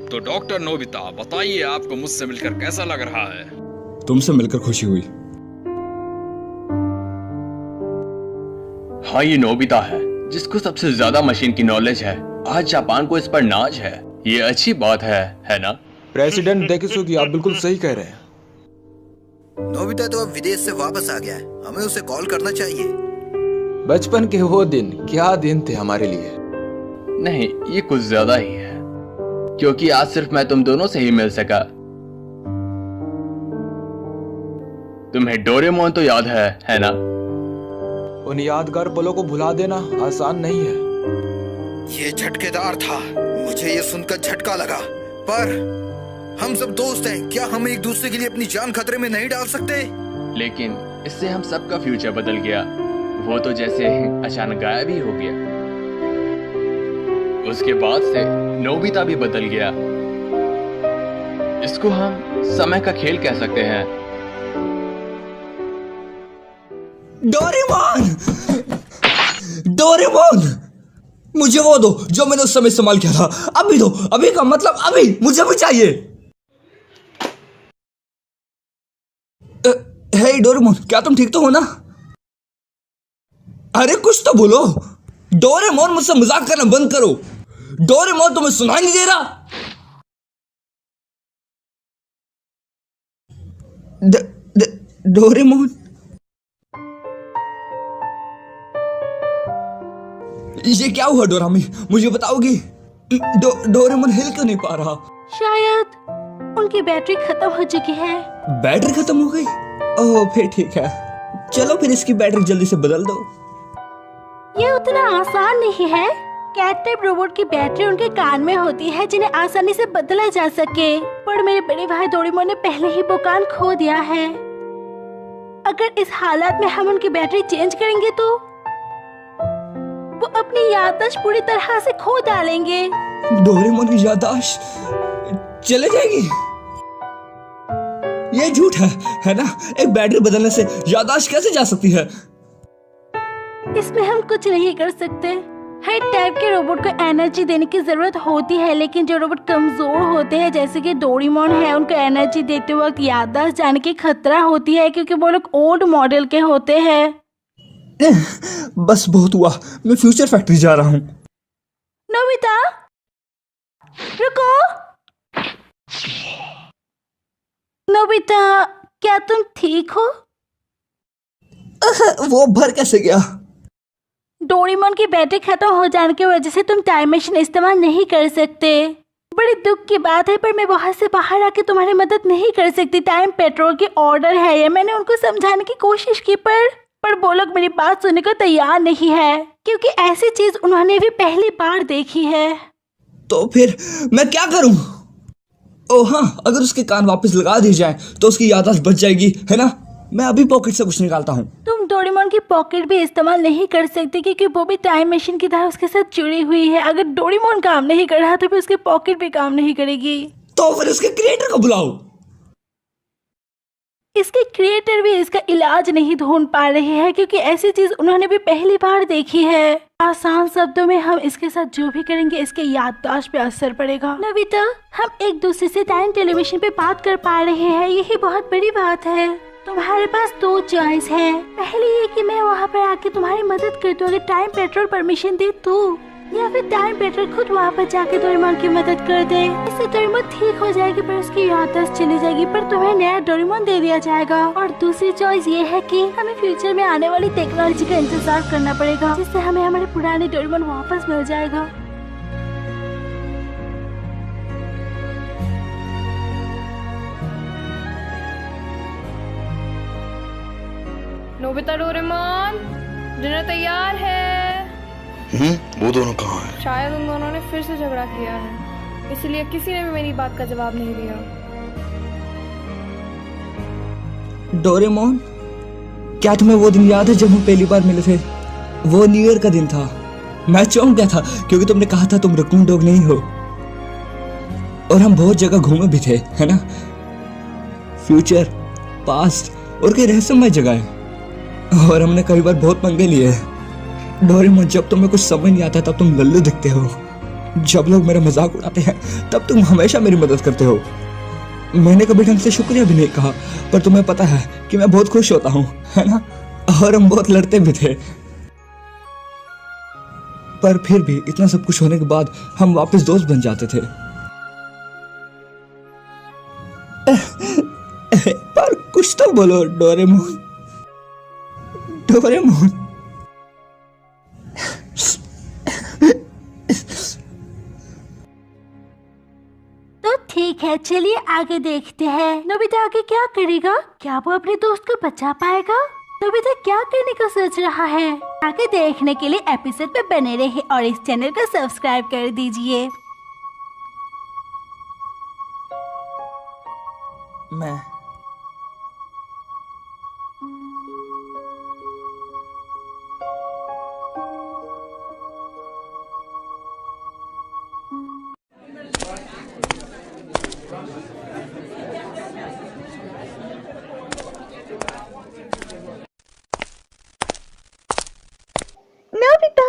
तो doctor Nobita, बताइए आपको मुझसे मिलकर कैसा लग रहा है? तुमसे मिलकर खुशी हुई। हाँ, ये नोबिता है जिसको सबसे ज्यादा मशीन की नॉलेज है। आज जापान को इस पर नाज है। ये अच्छी बात है ना? प्रेसिडेंट डेकिसुगी, आप बिल्कुल सही कह रहे हैं। नोबिता तो अब विदेश से वापस आ गया है, हमें उसे कॉल करना चाहिए। बचपन के वो दिन क्या दिन थे हमारे लिए। नहीं, ये कुछ ज्यादा ही है, क्योंकि आज सिर्फ मैं तुम दोनों से ही मिल सका। तुम्हें डोरेमोन तो याद है ना? उन यादगार पलों को भुला देना आसान नहीं है। ये झटकेदार था, मुझे ये सुनकर झटका लगा। पर हम सब दोस्त हैं, क्या हम एक दूसरे के लिए अपनी जान खतरे में नहीं डाल सकते? लेकिन इससे हम सबका फ्यूचर बदल गया। वो तो जैसे अचानक गायब ही हो गया। उसके बाद से नोबिता भी बदल गया। इसको हम समय का खेल कह सकते हैं। डोरेमोन! डोरेमोन! मुझे वो दो जो मैंने उस समय इस्तेमाल किया था। अभी दो, अभी का मतलब अभी, मुझे भी चाहिए। हे डोरेमोन, क्या तुम ठीक तो हो ना? अरे कुछ तो बोलो। डोरेमोन, मुझसे मजाक करना बंद करो। डोरेमोन, तुम्हें सुनाई नहीं दे रहा? डोरेमोन, ये क्या हुआ डोरामी? मुझे बताओगी? डोरेमोन हिल क्यों नहीं पा रहा? शायद उनकी बैटरी खत्म हो चुकी है। बैटरी खत्म हो गई? ओह, फिर ठीक है। चलो फिर इसकी बैटरी जल्दी से बदल दो। ये उतना आसान नहीं है। कैट टाइप रोबोट की बैटरी उनके कान में होती है, जिन्हें आसानी से बदला जा सके। पर मेरे बड़े भाई डोरेमोन ने पहले ही वो कान खो दिया है। अगर इस हालत में हम उनकी बैटरी चेंज करेंगे तो वो अपनी याददाश्त पूरी तरह से खो डालेंगे। डोरेमोन की याददाश्त चले जाएगी? ये झूठ है ना? एक बैटरी बदलने से याददाश्त कैसे जा सकती है? इसमें हम कुछ नहीं कर सकते। हर टाइप के रोबोट को एनर्जी देने की जरूरत होती है, लेकिन जो रोबोट कमजोर होते हैं जैसे कि डोरेमोन है, उनको एनर्जी देते वक्त याददाश्त जाने की खतरा होती है, क्योंकि वो लोग ओल्ड मॉडल के होते हैं। बस बहुत हुआ, मैं फ्यूचर फैक्ट्री जा रहा हूँ। नोबिता, रुको। नोबिता, क्या तुम ठीक हो? वो भर कैसे गया? डोरेमोन की बैटरी खत्म हो जाने की वजह से तुम टाइम मशीन इस्तेमाल नहीं कर सकते। बड़ी दुख की बात है, पर मैं वहां से बाहर आके तुम्हारी मदद नहीं कर सकती। टाइम पेट्रोल की ऑर्डर है ये। मैंने उनको समझाने की कोशिश की, पर वो लोग मेरी बात सुनने को तैयार नहीं है, क्योंकि ऐसी चीज उन्होंने भी पहली बार देखी है। तो फिर मैं क्या करूं? ओह हाँ, अगर उसके कान वापस लगा दी जाए तो उसकी याददाश्त बच जाएगी, है ना? मैं अभी पॉकेट से कुछ निकालता हूँ। तुम डोरेमोन की पॉकेट भी इस्तेमाल नहीं कर सकते, क्योंकि वो भी टाइम मशीन की तरह उसके साथ जुड़ी हुई है। अगर डोरेमोन काम नहीं कर रहा तो फिर उसकी पॉकेट भी काम नहीं करेगी। तो फिर उसके क्रिएटर को बुलाओ। इसके क्रिएटर भी इसका इलाज नहीं ढूंढ पा रहे हैं, क्योंकि ऐसी चीज उन्होंने भी पहली बार देखी है। आसान शब्दों में, हम इसके साथ जो भी करेंगे इसके याददाश्त पे असर पड़ेगा। नोबिता, हम एक दूसरे से टाइम टेलीविजन पे बात कर पा रहे हैं, यही बहुत बड़ी बात है। तुम्हारे पास दो चॉइस है। पहली ये कि मैं वहाँ पर आके तुम्हारी मदद कर दूं, अगर टाइम पेट्रोल परमिशन दे तो, या फिर टाइम पेट्रोल खुद वहाँ पर जाके डोरेमोन की मदद कर दे। इससे डोरेमोन ठीक हो जाएगी, पर उसकी याददाश्त चली जाएगी, पर तुम्हें नया डोरेमोन दे दिया जाएगा। और दूसरी चॉइस ये है कि हमें फ्यूचर में आने वाली टेक्नोलॉजी का इंतजार करना पड़ेगा, जिससे हमें हमारे पुराने डोरेमोन वापस मिल जाएगा। नोबिता, डोरेमोन, डिनर तैयार है। वो दोनों कहाँ हैं? शायद उन दोनों ने फिर से झगड़ा किया है, इसलिए किसी ने भी मेरी बात का जवाब नहीं दिया। डोरेमोन, क्या तुम्हें वो दिन याद है जब हम पहली बार मिले थे? वो न्यू ईयर का दिन था। मैं चौंक गया था, क्योंकि तुमने कहा था तुम रकून डॉग नहीं हो। और हम बहुत जगह घूमे भी थे, है ना? फ्यूचर, पास्ट और कई रहस्यमय जगह है। और हमने कई बार बहुत पंगे लिए। डोरेमोन, जब तुम्हें कुछ समझ नहीं आता तब तुम लल्लू दिखते हो, जब लोग मेरा मजाक उड़ाते हैं तब तुम हमेशा मेरी मदद करते हो। मैंने कभी ढंग से शुक्रिया भी नहीं कहा, पर तुम्हें पता है कि मैं बहुत खुश होता हूँ, है ना? और हम बहुत लड़ते भी थे, पर फिर भी इतना सब कुछ होने के बाद हम वापस दोस्त बन जाते थे। पर कुछ तो बोलो डोरेमोन। डोरेमोन। तो ठीक है, चलिए आगे देखते हैं। नोबिता आगे क्या करेगा? क्या वो अपने दोस्त को बचा पाएगा? नोबिता क्या करने का सोच रहा है? आगे देखने के लिए एपिसोड पे बने रहे और इस चैनल को सब्सक्राइब कर दीजिए। मैं नोबिता,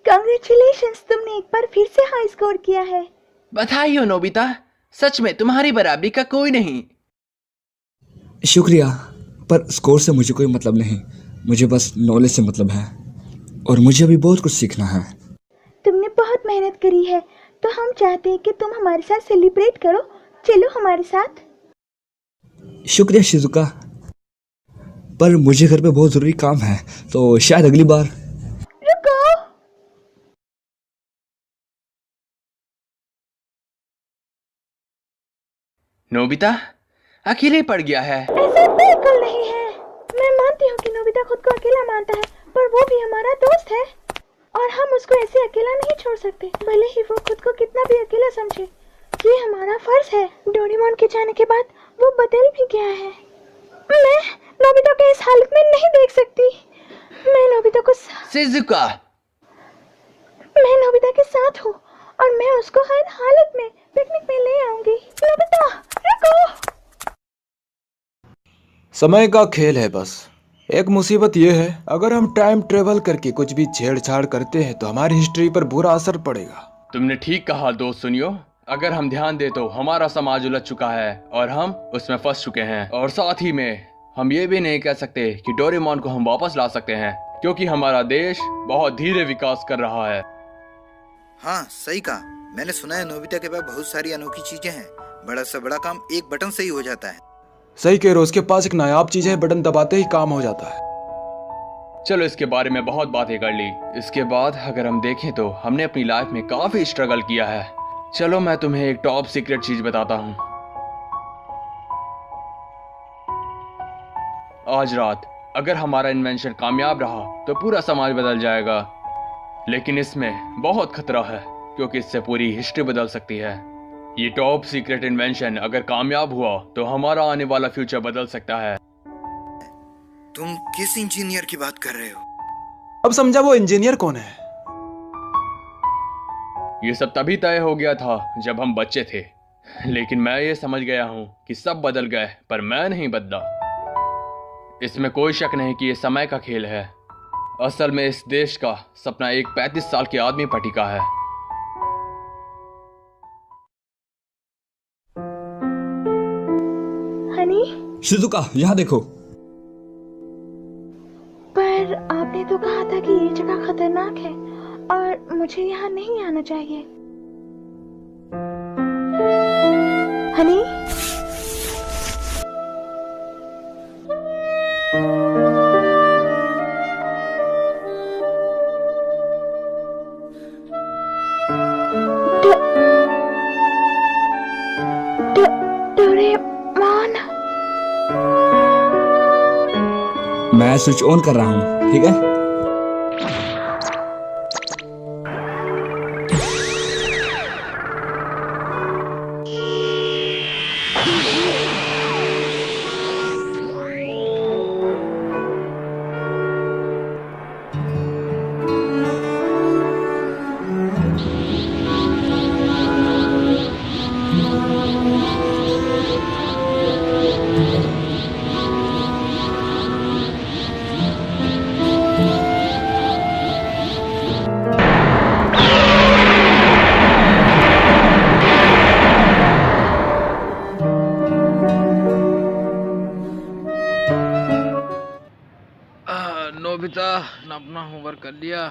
कांग्रेचुलेशंस, तुमने एक बार फिर से हाई स्कोर किया है। बधाई हो नोबिता, सच में तुम्हारी बराबरी का कोई नहीं। शुक्रिया, पर स्कोर से मुझे कोई मतलब नहीं। मुझे बस नॉलेज से मतलब है और मुझे अभी बहुत कुछ सीखना है। तुमने बहुत मेहनत करी है, तो हम चाहते हैं कि तुम हमारे साथ सेलिब्रेट करो। चलो हमारे साथ। शुक्रिया शिजुका, पर मुझे घर पे बहुत जरूरी काम है, तो शायद अगली बार। रुको, नोबिता अकेले पड़ गया है। ऐसा बिल्कुल नहीं है। मैं मानती हूँ कि नोबिता खुद को अकेला मानता है, पर वो भी हमारा दोस्त है और हम उसको ऐसे अकेला नहीं छोड़ सकते, भले ही वो खुद को कितना भी अकेला समझे। ये हमारा फर्ज है। डोरेमोन के जाने के बाद वो बदल भी गया है। मैं नोबिता को इस हालत में नहीं देख सकती। मैं नोबिता को शिजुका, मैं नोबिता के साथ हूँ और मैं उसको हर हालत में पिकनिक में ले आऊंगी। नोबिता रुको। समय का खेल है बस। एक मुसीबत यह है, अगर हम टाइम ट्रेवल करके कुछ भी छेड़छाड़ करते हैं तो हमारी हिस्ट्री पर बुरा असर पड़ेगा। तुमने ठीक कहा दोस्त। सुनियो, अगर हम ध्यान दे तो हमारा समाज उलझ चुका है और हम उसमें फंस चुके हैं। और साथ ही में हम ये भी नहीं कह सकते कि डोरेमोन को हम वापस ला सकते हैं, क्योंकि हमारा देश बहुत धीरे विकास कर रहा है। हाँ सही कहा। मैंने सुना है नोबिता के पास बहुत सारी अनोखी चीजें हैं। बड़ा से बड़ा काम एक बटन से ही हो जाता है। सही कह रहे हो, उसके पास एक नायाब चीज है, बटन दबाते ही काम हो जाता है। चलो इसके बारे में बहुत बातें कर ली। इसके बाद अगर हम देखें तो हमने अपनी लाइफ में काफी स्ट्रगल किया है। चलो मैं तुम्हें एक टॉप सीक्रेट चीज बताता हूँ। आज रात अगर हमारा इन्वेंशन कामयाब रहा तो पूरा समाज बदल जाएगा, लेकिन इसमें बहुत खतरा है क्योंकि इससे पूरी हिस्ट्री बदल सकती है। ये टॉप सीक्रेट इन्वेंशन अगर कामयाब हुआ तो हमारा आने वाला फ्यूचर बदल सकता है। तुम किस इंजीनियर की बात कर रहे हो? अब समझा वो इंजीनियर कौन है। ये सब तभी तय हो गया था जब हम बच्चे थे, लेकिन मैं ये समझ गया हूँ कि सब बदल गए पर मैं नहीं बदला। इसमें कोई शक नहीं कि ये समय का खेल है। असल में इस देश का सपना एक 35 साल के आदमी पर टिका है। हनी, शिजुका यहाँ देखो। पर आपने तो कहा था कि ये जगह खतरनाक है और मुझे यहाँ नहीं आना चाहिए। हनी, डोरेमोन। मैं स्विच ऑन कर रहा हूँ, ठीक है? नोबिता ने अपना होमवर्क कर लिया?